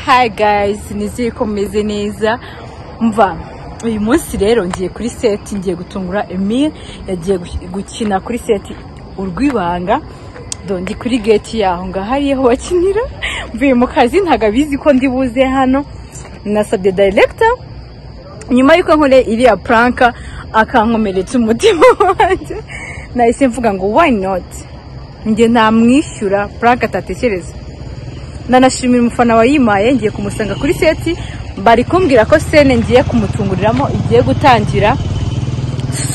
Hi guys, nizeye ko meze neza. Mva uyu munsi rero ngiye kuri set, ngiye gutungura Emile yagiye gukina kuri set urwibanga. Ndi kuri gate yaho ngahariyeho bakinira. Mvuye mu kazi ntagabizi ko ndi buze hano. Nasabye director nyuma yuko nkore iriya prank akankomeretsa umutima wanje. Nahise mvuga ngo why not? Nge namwishyura prank atatekereza. Nanashimira umufana wayimaye, ngiye kumusanga kuri seti, bari kumbwira ko scene ngiye kumutunguriramo igiye gutangira.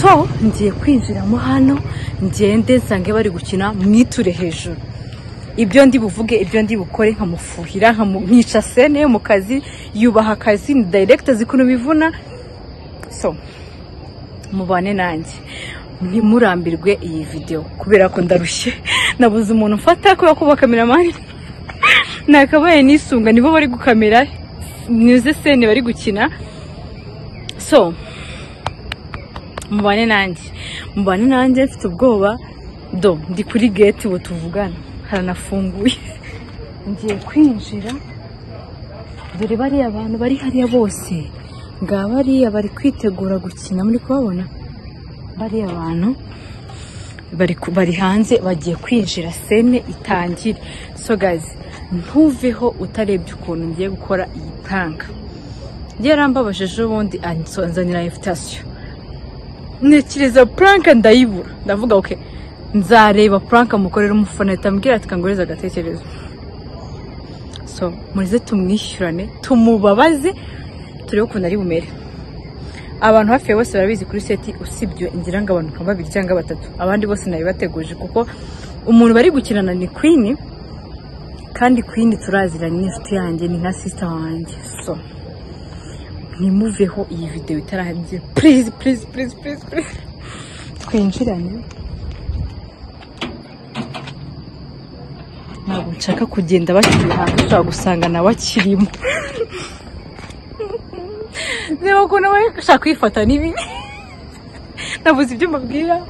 So ngiye kwinjiramo hano, ngende nsange bari gukina mwiture hejuru. Ibyo ndi buvuge, ibyo ndi bukore, nkamufuhira, nkamwica scene yo mu kazi, yubaha akazi, ni director zikuno bivuna. So mubane nanjye, ntimurambirwe iyi video kubera ko ndarushye. Nabuze umuntu mfata kubera ko cameraman nakabaye nisunga nibo bari gukamera nize scene bari gukina. So mubane nanjye mfite ubwoba. Ndi kuri gate ubu tuvugana haranafunguye. Ngiye kwinjira, dore bari abantu bari hariya bose ngabariya bari kwitegura gukina. Muri kubabona bari abantu bari hanze bagiye kwinjira scene itangire. So guys, ntuveho utarebye ukuntu ngiye gukora iyi prank. Ngiye rambabajeje ubundi ansonzanira invitation. Nekiriza prank ndayibura. Ndavuga okay, nzareba prank mukorera umufana itambwira ati kangoreza agatekerezo. So murize tumwishyurane, tumubabaze, turebe ukuntu ari bumere. Abantu hafi bose barabizi kuri seti usibye ingira ngo abantu babiri cyangwa batatu. Abandi bose nabibateguje kuko umuntu bari gukinana ni Queen. Kandi Queen turaziranye n'inshuti yanjye, ni nka sister wanjye. So nimuveho iyi video itarahangiye, please. Twinjiranye. Ntabwo nshaka kugenda bakiri hanze, ushaka gusanga nawe akirimo. Niba ko nawe ushaka kwifata nibi. Nabuze ibyo mbabwira.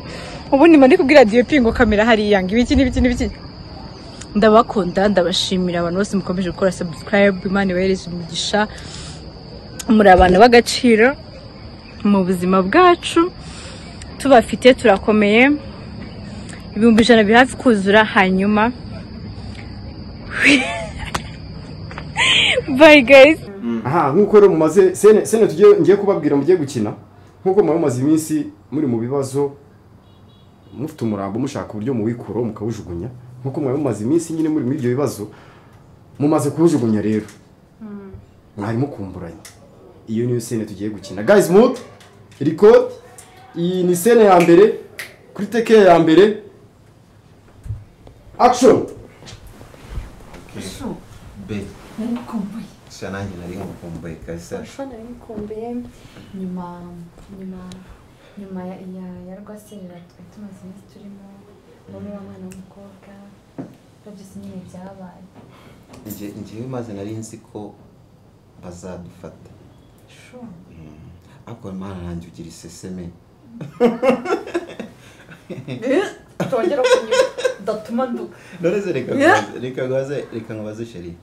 Ubundi mandi kubwira DP ngo kamera hari yanga ibiki. Ndabakunda, ndabashimira abantu bose mukomeje gukora subscribe. Imana ibahereze umugisha. Muri abantu b'agaciro mu buzima bwacu. Tubafite turakomeye. 100 bihafi kuzura hanyuma. Bye guys. Aha, nkuko rero mumaze sene ngiye kubabwira mugiye gukina. Nkuko mumaze iminsi muri mu bibazo mufite umurambo mushaka uburyo mu wikuro mukawujugunya. Nkuko mumaze iminsi nyine muri ibyo bibazo mumaze kujugunya rero. Mwari mukumburanye. Iyo niyo sene tugiye gukina. Guys, mood record. Iyi ni sene ya mbere kuri take ya mbere. Action. Be. Shanangi nari ngukumbuye kasa. Nari ngukumbuye nyuma ya rwaserera tumaze iminsi turimo muri mwana w'umukobwa. Byose nyine byabaye. Ngiye maze nari nzi ko bazadufata. Sure. Ako mana nanjye ugira iseseme. Tongera kunyura datuma ndu. Noreze reka ngabaze sheri.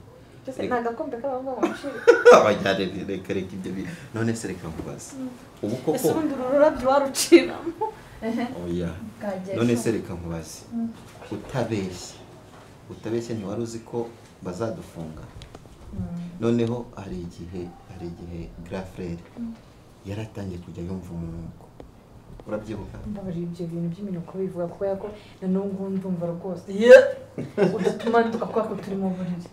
Cyose nagakombe kabanga washiri. Abajyane reka ibyo bi. None se reka nkubaze. Ubu koko. Ese undi ururabyo waruciramo. Oya. None se reka nkubaze. Utabeshye ntiwari uzi ko bazadufunga. Noneho hari igihe Grafrere yaratangiye kujya yumva umunuko. Urabyibuka? Mbabari ibyo bintu by'iminuko bivuga ko yako nanungu ndumva rwose. Udatuma tukakora ko turi mu buriri.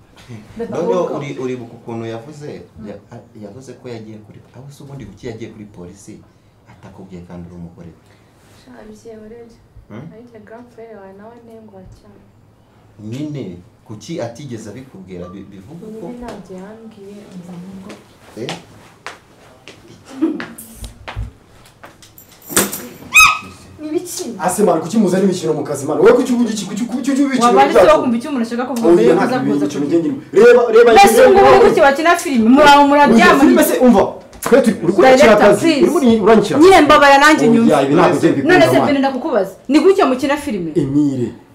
Noneho uri bukukuntu yavuze ko yagiye kuri aho se ubundi buki yagiye kuri polisi atakubwiye kandi uri umugore. Shabiye urebye. Ariko Grafrere wawe nawe nengo cyane. Nyine kuki atigeze abikubwira bivuga ko ni ntabyo yambwiye nzamugo. Nibiki? Asemana kuki muzana imikino mu kazi mana. Wowe kuki ubiki. Wabari se wakumva icyo umuntu ashaka kuvuga mbere kuza kuza. Reba. Mbese ngo uri kuki bakina filime muraryama. Mbese umva. Uri kurikira akazi. Uranyikira. Nyine mbabara nanjye nyumva. None se mbere ndakukubaza. Ni gutya mukina filime?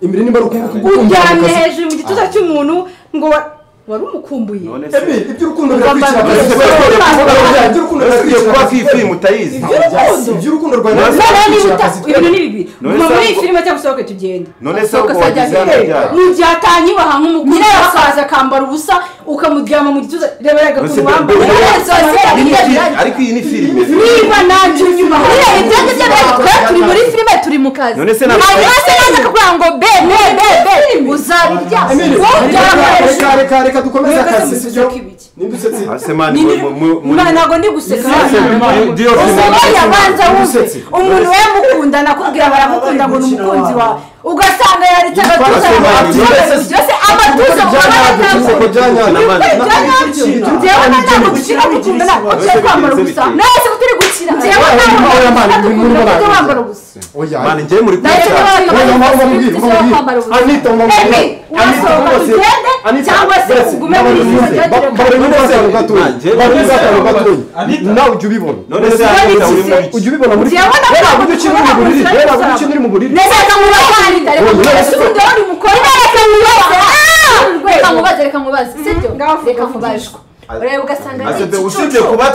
Emire nimba rukungu ujyane hejuru mu gituza cy'umuntu ngo wari umukumbuye iby'urukundo birakwikira iby'urukundo birakwikira kuba film utayizi iby'urukundo rwa ibintu ni bibiri guma muri iyi filime cyangwa usohoke tugende none se ubwo wagize mu gihe atanyibaha nk'umukuru akaza akambara ubusa ukamuryama mu gituza reba yaga ku wambaye ariko iyi ni filime niba nanjye unyubaha turi muri filime turi mu kazi none se kugira ngo be uzabirya reka dukomeze akazi sibyo nindusetse ntabwo ndi guseka yabanza wumve umuntu we mukundana akubwira baramukunda ngo ni umukunzi wawe ugasanga yaritse agatuza byose amatuza njyewe ntabwo dukina gukundana tujya kwambara ubusa nese turi gukina njyewe ntabwo tujya kwambara ubusa mani njyewe muri cyangwa se ugume muri nawe ujya ubibona ujya ubibona muri mu buriri reka mubaze sibyo reka mubaze ureba ugasanga usibye kuba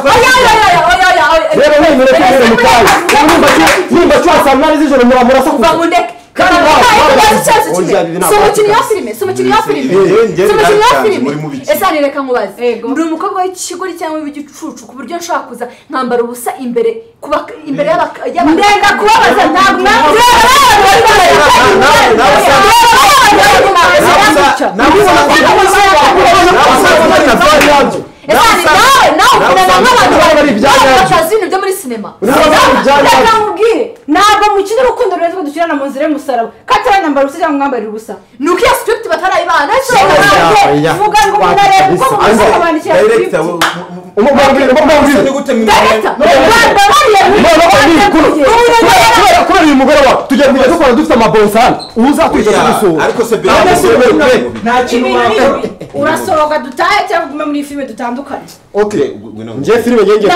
reba wemerewe kubera mu kazi nimba cyasa mwana z'ijoro murasa kuva ese reka nkubaze ndi umukobwa w'ikigori cyangwa w'igicucu ku buryo nshobora kuza nkambara ubusa imbere ndenga kubabaza ntabwo byo muri sinema ntabwo mukina urukundo rurezwe dukirana mu nzira y'umusaraba kataranyambara ubusa cyangwa mwambarira ubusa ni uko iyo script batarayibana vuga ngo munarebe uko mumaze kubandikira kubera uyu mugore wawe tugiye kujya dukora dufite amabonsani ubu uzatwica kudusohora ariko se urasohoka dutahe cyangwa ugume muri filime dutandukanye ngiye filime ngenge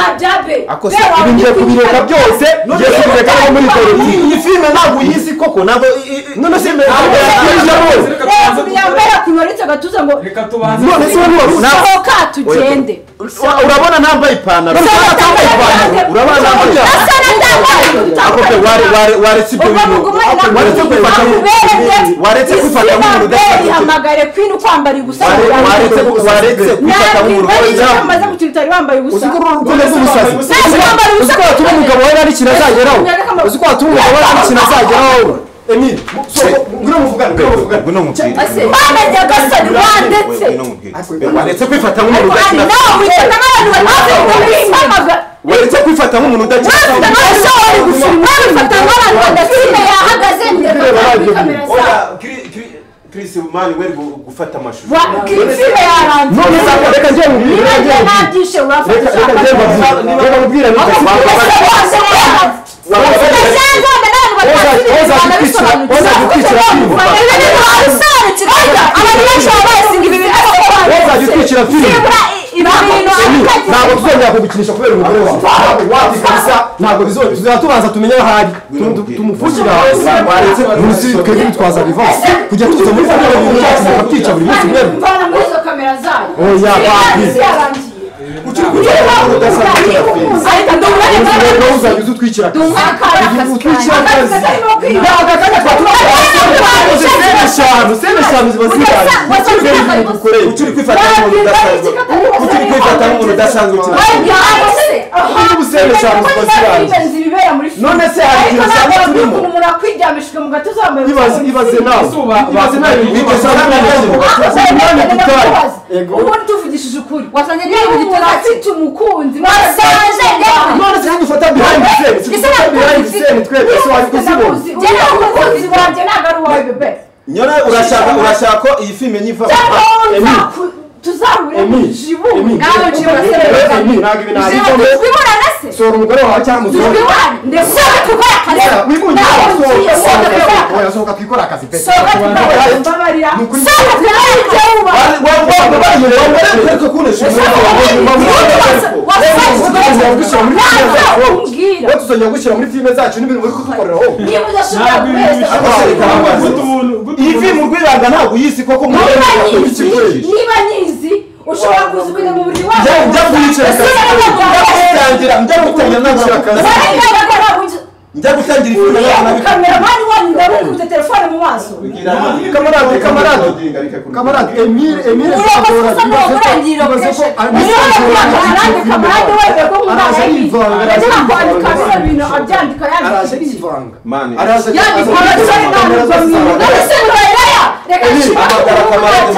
ibi ngiye kubireka byose ngiye kubireka no muri politiki iyi filime ntabwo uyizi koko ntabwo none se yambara kunoritse agatuza ngo none se nasohoka tugende urabona ntambaye ipantaro urabona ntambaye waretse ibyo bintu waretse kwifata nk'umuntu udafite hamagare kwino kwambara ubusa waretse kwifata nk'umuntu udamaze mu kintu utari wambaye ubusa uzi ko watuma umugabo we ari ikintu azageraho uzi ko watuma umugabo we ari ikintu azageraho Emile, ngwino muvugane Bana Nyagasani wandetse waretse kwifata nk'umuntu udakina waretse kwifata nk'umuntu udakina Chris Mani we gufata amashusho filime yaranze none reka ngiye mubwira ntabwo tuzongera kugukinisha kubera umugore wawe ntabwo tuzatubanza tumenye aho ari tumuvugira munsi twebwe bitwaza bivansi kujya tuza muri famille y'ibintu byacu bakabyica buri munsi mwebwe mvana muri izo kamera zayo oya uzajya uza utwikira sene eshanu ziba zirangiye ukiri kwifata nk'umuntu udasanzwe ubu sene eshanu ziba zirangiye none se hari igihe usanga turimo umuntu akwiryamishije mu gatuza wambaye ibaze nawe ubundi tuvugishije ukuri wasanze niba umuntu afite umukunzi wasanze none se dufata behind the scene twebwe se wari kuzibona umukunzi wanjye ntabwo ari uwawe bebe nyora urashaka ko iyi filime nyiva tuzahurira mu jibu nawe sora umugore wawe cyangwa umugore ndetse tukora akazi sohoka twikora akazi pe mbabarira oya wowe tuzongera gushyira muri filime zacu n'ibintu muri kudukorera wowe niba udashobora kubeshya iyi filime urwibanga ntabwo uyisi koko niba nyizi ushobora kuzubira mu buryo wawe njya kuyicara njya gutangira ifilime kameramani wanyu ndamukubita telefone mu maso kamarade Emile urakoze urangira kamarade wewe ko araza yivanga yajya kwandika bino bintu abyandika araza yivanga araza yandika reka kamarade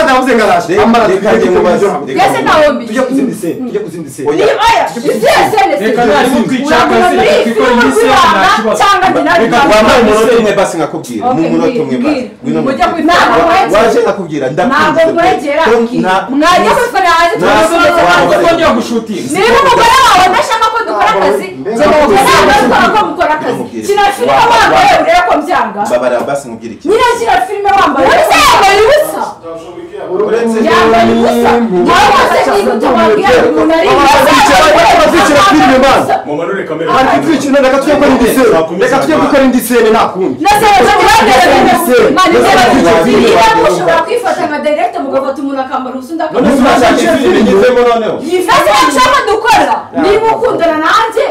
yavuze ngo araje yese nawe mbi tujye kuzindi sene reka nari kwicaka cyangwa wambaye umunota umwe basi nkakubwira mu munota umwe basi waje nakubwira ntabwo mwegera mwajya kubikora hanze twongera gushutinga niba umugore wawe adashaka ko dukora akazi ntabwo ko mukora akazi kina filime wambaye urebe ko byanga babara basi nkubwira iki nyine kina filime wambaye uretse yambaye ubusa yambaye ubusa nawe wase niba utababwira umuntu ari filime bana mumanure kamera ariko twicina reka tujye gukora indi sene nta kundi ushobora kwifata nka director mugafata umuntu akambara ubusa yifashe nshaka dukora niba ukundana nanjye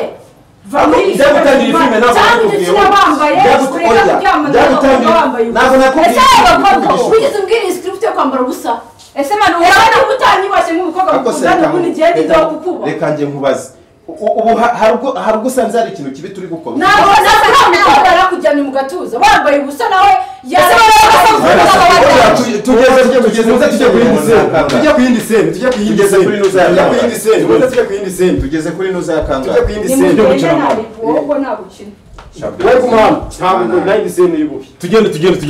wigeze umbwira iyi script yo kwambara ubusa ese manu urabona ko utanyibashye nk'umukobwa mukundana ubundi igihe nijya kukuba reka njye nkubaze ubu hari ubwo usanze hari ikintu kibi turi gukora ntabwo ntabwo nakujyana mu gatuza wambaye ubusa nawe tujye ku yindi sene tugeze kuri nuza yakanga wowe ntabukina wowe kumana ntabwo nayindi sene y'ububi tugende twagiye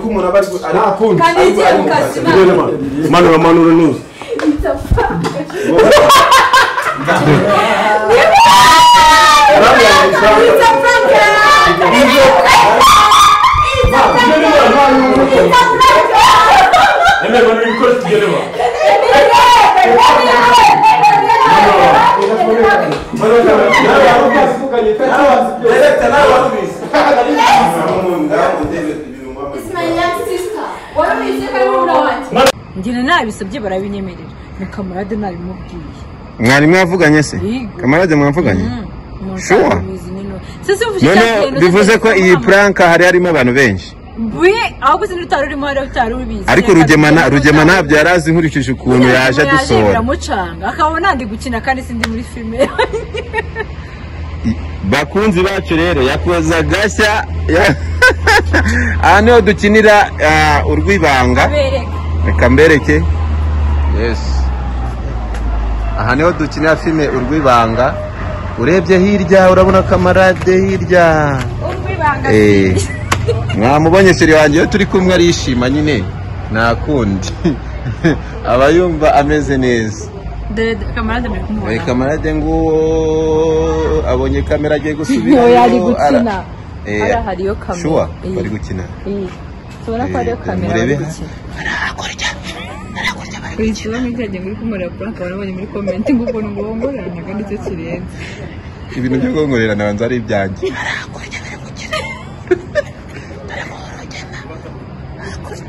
ko umuntu aba ari akundi kandi igiye mukasima manura nuza njye nabisabye barabinyemerera ni kamarade nabimubwiye mwari mwavuganye se kamarade mwavuganye sure none bivuze ko iyi pranka hari harimo abantu benshi ahubwo sinzi utari urimo hari utari ubizi ariko rugema ntabyo yari azi nkurikije ukuntu yaje adusohora biramucanga akabona ndi gukina kandi sindi muri filime bakunzi bacu rero yakoze agashya aha niho dukinira urwibanga reka mbereke yes aha niho dukinira filime urwibanga urebye hirya urabona kamarade hirya mwamubonye seri wanjye iyo turi kumwe arishima nyine nta kundi aba yumva ameze neza kamarade nguwo abonye kamera agiye gusubira yari gukina hariyo kamera shuwa bari gukina tubona ko hariyo kamera murebe arakurya kwishyura nk'icyagiye muri kumurira prank barabonye muri comment ngo ubwo ngongorana kandi cyo kirenze ibintu byo gongorera nabanza ari ibyanjye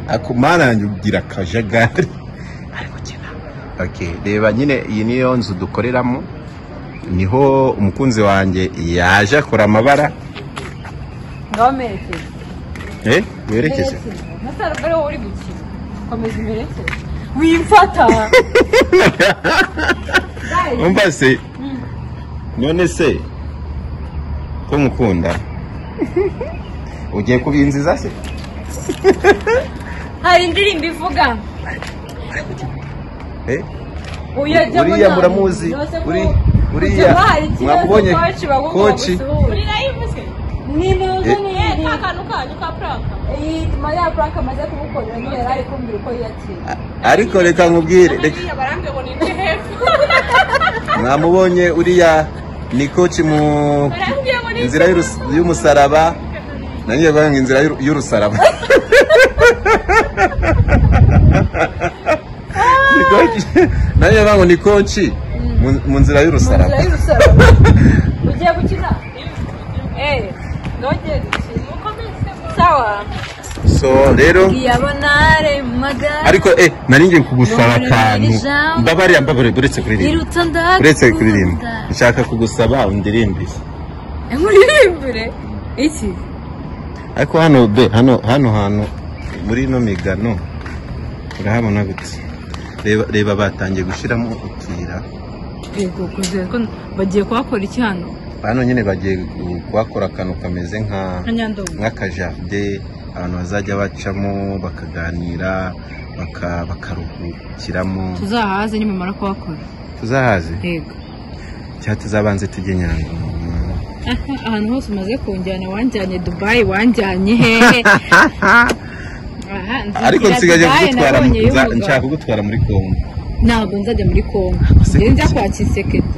akumana yanjye ugira akajagari ari gukina okay reba nyine iyi niyo nzu dukoreramo niho umukunzi wanjye yaje akora amabara ngaho merekeze werekeze nasarugare wowe uri gukina komeza imerekeze wimfata umva se none se ko mukunda ugiye kubinziza se hari indirimbo ivuga uriya muramuzi uriya mwamubonye koci nimuzaniye akantu kanyu ka pranka iyi ya pranka amaze kumukorera niyo yari ari kumbwira uko yakira ariko reka nkubwire mwamubonye uriya ni koci mu inzira y'umusaraba nanjye banga inzira y'urusaraba nanjye banga ni koci mu mu nzira y'urusaraba ugiye gukina ngogere sawa so rero yabonare magara ariko nari ngiye kugusaba akantu mbabarira buretse kuririmba nshaka kugusaba undirimbire muririmbire iki ariko hano hantu muri no migano urahabona gute reba batangiye gushiramo utira yego kuze ko bagiye kuhakora iki hano nyine bagiye kuhakora akantu kameze nk'akajardin abantu bazajya bacamo bakaganira bakaruhukiramo tuzahaze nimumara kuhakora tuzahaze yego cyangwa tuzabanze tujye Nyandungu ahantu hose umaze kunjyana wanjyanye Dubai wanjyanye hehe ariko nsigaje kugutwara nshaka kugutwara muri Kongo ntabwo nzajya muri Kongo njya kwa Kisekedi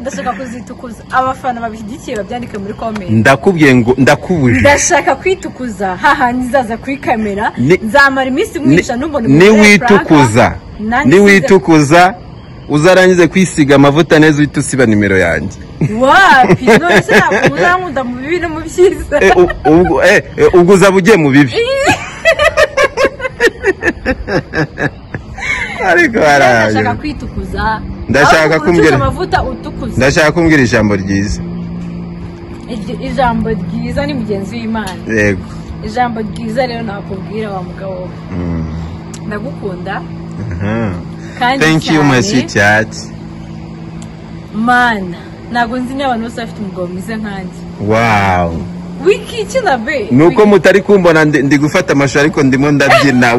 ndashaka kuzitukuza abafana babishyigikiye babyandike muri comment ndakubwiye ngo ndakubuje ndashaka kwitukuza hahandi zaza kuri kamera nzamara iminsi mwisha n'umbone niwitukuza uzarangize kwisiga amavuta neza uhita usiba nimero yanjye wapi none se ntabwo uzankunda mu bibi no mu byiza ubwo uzaba ugiye mu bibi ariko ndashaka kwitukuza ndashaka kumbwira ijambo ryiza ijambo ryiza ni mugenzi w'Imana yego ijambo ryiza rero nakubwira wa mugabo ndagukunda thank you my sweetheart mana ntabwo nzi n'abantu bose bafite umugabo mwiza nkanjye wow wikikina be nuko mutari kumbona ndi gufata amashusho ariko ndimo ndabyina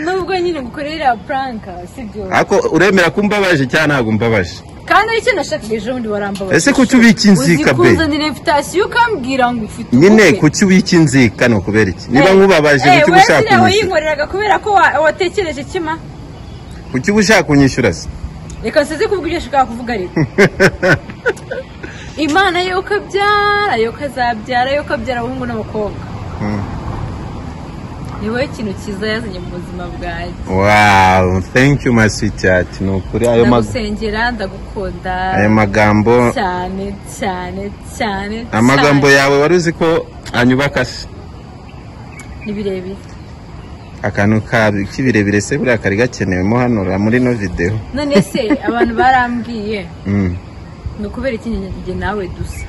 nubwo nyine gukorera prank sibyo ariko uremera kumbabaje cyane ntabwo mbabaje kandi icyo nashakaga ejo bundi warambabaje ese kuki ubika inzika be uzikuzanira invitation ukambwira ngo ufite nyine kuki ubika inzika no kubera iki niba nkubabaje kuki ushaka kunyishyura wayinkoreraga kubera ko watekereje kima kuki ushaka kunyishyura se reka nsize kuvuga ibyo ushaka kuvuga ariko Imana yo kabyara yo kazabyara yo kabyara abahungu n'abakobwa ni wowe kintu cyiza yazanye mu buzima bwanjye wow thank you my sweetheart ni ukuri ayo ndagusengera ndagukunda ayo magambo cyane cyane cyane amagambo yawe wari uzi ko anyubaka se ni birebire akantu k'ibirebire se buriya kari gakenewemo hano muri no video none se abantu barambwiye ni ukubera iki njye nawe dusa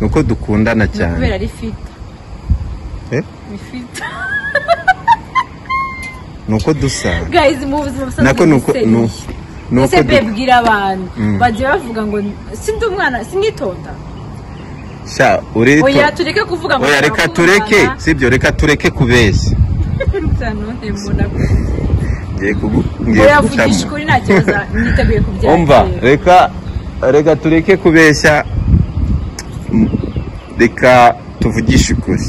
nuko dukundana cyane ni ukubera ari fita bifita nuko dusa guys mu buzima busanzwe nuko ese bebwira abantu bagiye bavuga ngo sindi umwana sinitonda sha urito oya tureke kuvuga ngo oya reka tureke sibyo reka tureke kubeshya none mbona ngiye kuvugisha kuri nta kibazo niteguye kubyakira umva reka tureke kubeshya reka tuvugishe ukuri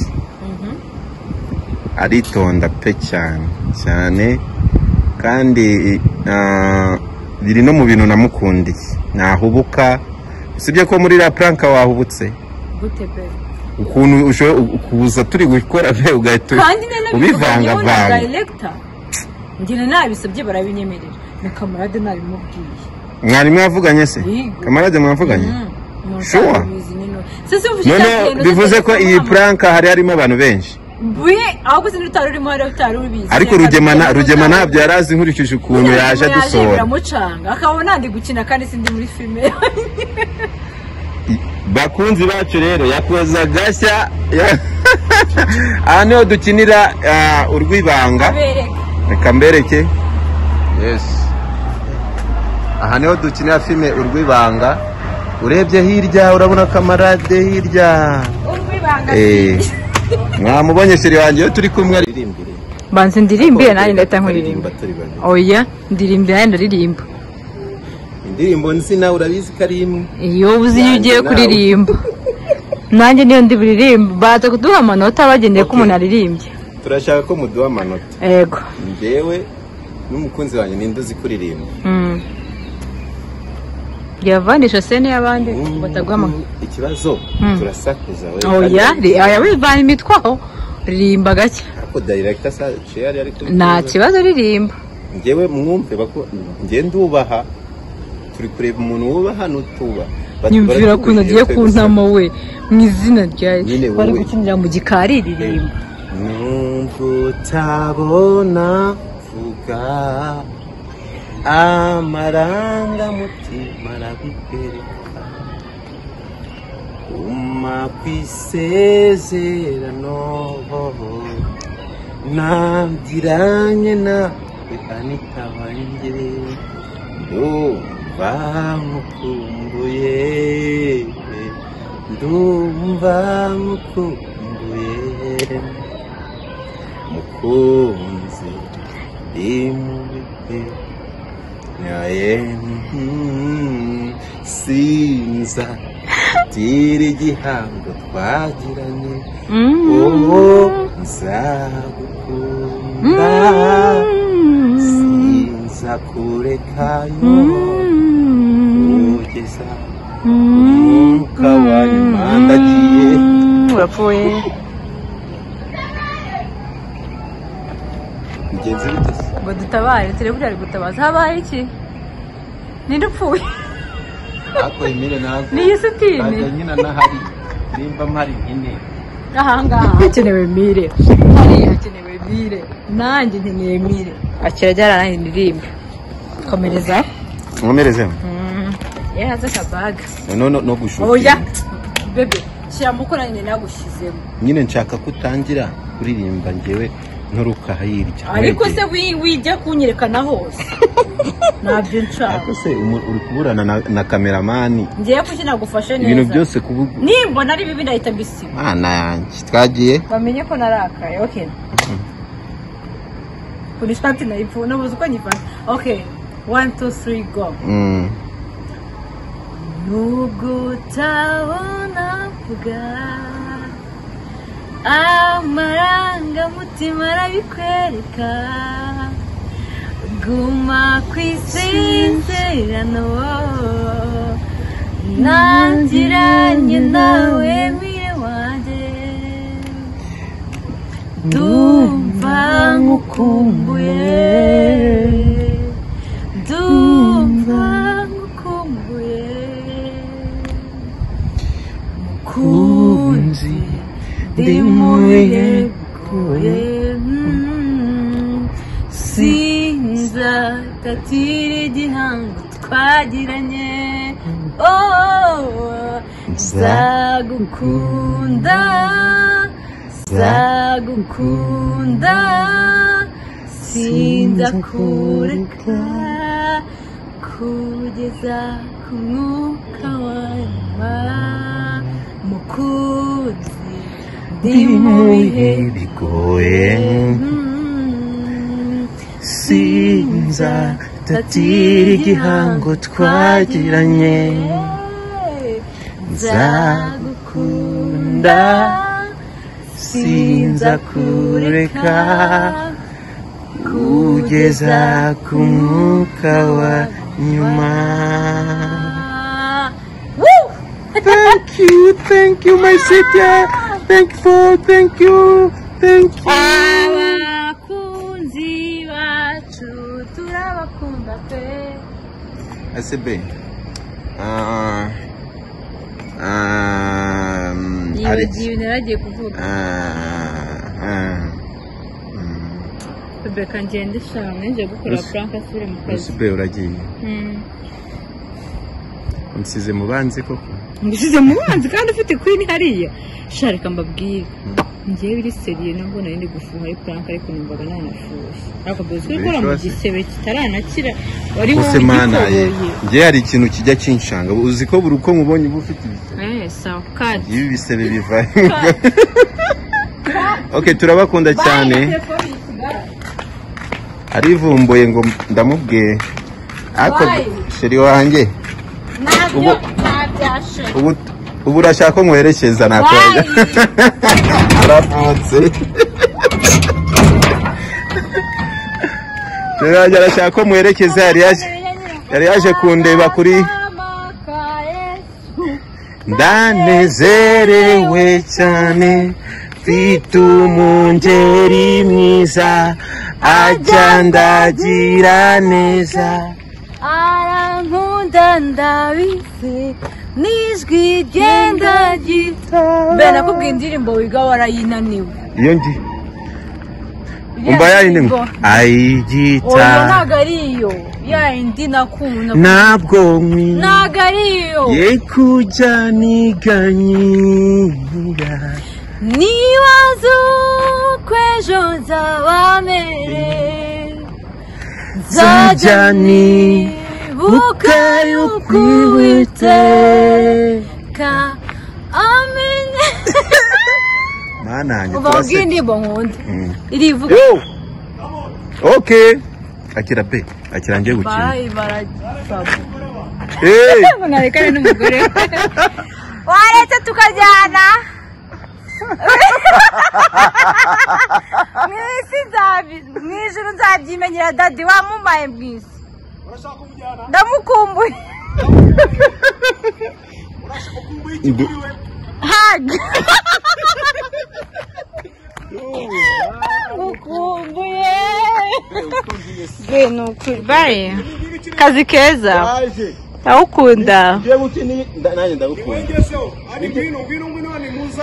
aritonda pe cyane kandi biri no mu bintu namukundiye nahubuka usibye ko muri la prank wahubutse gute be ukuntu ushobora kuza turi gukora be ugahita ubivanga ngene nabisabye barabinyemerera na kamarade nabimubwiye mwari mwavuganye se kamarade mwavuganye sure none bivuze ko iyi prank hari harimo abantu benshi ahubwo sinzi utari urimo hari utari ubizi ariko rugema ntabyo yarazi nkurikije ukuntu yaje dusohora biramucanga akabona ndi gukina kandi sindi muri filime bakunzi bacu rero yakoze agashya aha niho dukinira urwibanga reka mbereke yes aha niho dukinira filime urwibanga urebye hirya urabona kamarade hirya urwibanga mwamubonye sheri wanjye iyo turi kumwe banze ndirimbire nanjye ndahita nkuririmba oya ndirimbire nanjye ndaririmba indirimbo nzi nawe urabizi ko ari imwe iyo uzi iyo ugiye kuririmba nanjye niyo ndi buririmba baza kuduha amanota bagendeye ko umuntu aririmbye turashaka ko muduha amanota yego njyewe n'umukunzi wanjye ninde uzi kuririmba yavanisha sene y'abandi batagwama ikibazo turasakuza oya wivana imitwaho ririmba gake ako director sa chair ari kuri nta kibazo aririmba ngewe mwumve bako nge ndubaha turi kureba umuntu wubaha n'utuba nyumvira ko nagiye kuntama we mu izina rya Nyine wowe. bari gukinira mu gikari ririmba numva utabona vuga amarangamutima arabikwereka uma kwisezerano nabwiranye nawe anita wanjye ndumva nkukumbuye ndumva nkukumbuye mukunzi ndi mu bihe nyaye sinza tira igihango twagiranye nzagukunda sinza kurekayo kugeza umwuka wa nyuma ndagiye urapfuye mugenzi bitese ngo dutabare turebe ari gutabaza habaye iki ninde upfuye ako Emile nazo niyi sitini kaje nyina nahari nimba mpari nyine ahangaha hakenewe mire hariya hakenewe mire nanjye nkeneye mire akira ryaranaye ndirimba komereza nkomereze yaza kabaga no gushuka oya bebe shyira mukora nyine nagushyizemo nyine nshaka kutangira kuririmba ngewe nturuka hirya ariko se wijya kunyerekana hose nabyo nshaka ariko se uri kuburana na kameramani ngiye kuki nagufashe neza ibintu byose kuvuga nimbona ari bibi ndahita mbisiba mana yanjye twagiye bamenye ko narakaye okay kuri shati nayifu nabuze uko nyifata okay 1 2 3 go nubwo utabona vuga amarangamutima arabikwereka guma kwisezerano nangiranye nawe mire wanjye ndumva nkukumbuye ndumva nkukumbuye mukunzi ndi mubihe bigoye sinza tatira igihango twagiranye nzagukunda nzagukunda sinza kureka kugeza ku mwuka wa nyuma mukunzi ndi mu bihe bigoye sinza tatira igihango twagiranye nzagukunda sinza kureka kugeza ku mwuka wa nyuma. Thank you my sister, thank you. Abakunzi bacu turabakunda pe. Asebe Yibagiwe naragiye kuvuga. Bebe kanjye shamwe nje gukora prank asubire mu kazi. Asebe uragiye. Unsize mu banzi koko. Ngishyize mu banzi kandi ufite queen hariya. Sharika mbabwire. Ngiye biri seriye nabwo nari ndi gufuha ari prank ariko numvaga nanafushye. Ariko bose gukora mu gisebe kitaranakira wari wowe gikoboye. Ngiye hari ikintu kijya kinshanga. Uzi ko buri uko mubonye ubu ufite ibisebe. Sawa kandi. Ibi bisebe biva. Okay, turabakunda cyane. Arivumbuye ngo ndamubwiye. Ako sheri wanjye. Ubu urashaka ko mwerekeza nakoga. Arapfutse. Turajya arashaka ko mwerekeza yari yaje kundeba kuri ndanezerewe cyane afite umungeri mwiza ajandagira neza arankunda ndabizi n'ijwi ryenda gito mbe nakubwiye indirimbo wiga warayinaniwe iyo ndi umva yayindi ayigita oya ntago ari iyo yayindi nakunda ntabwo ntago ari iyo ye kujya niganyira nibaza uko ejo nzaba mere nzajya nibuka yuko Uwiteka amenye mana yanjye ubabwiye indirimbo nkunda irivuga okay akira pe akira ngiye gukina bayi barasaba mwarekane n'umugore waretse tukajyana mw'ijuru nzabyimenyera dadi wamumaye bwiza ndamukumbuye haga mukumbuye baye kazi keza ndawukunda nanjye ndagukunda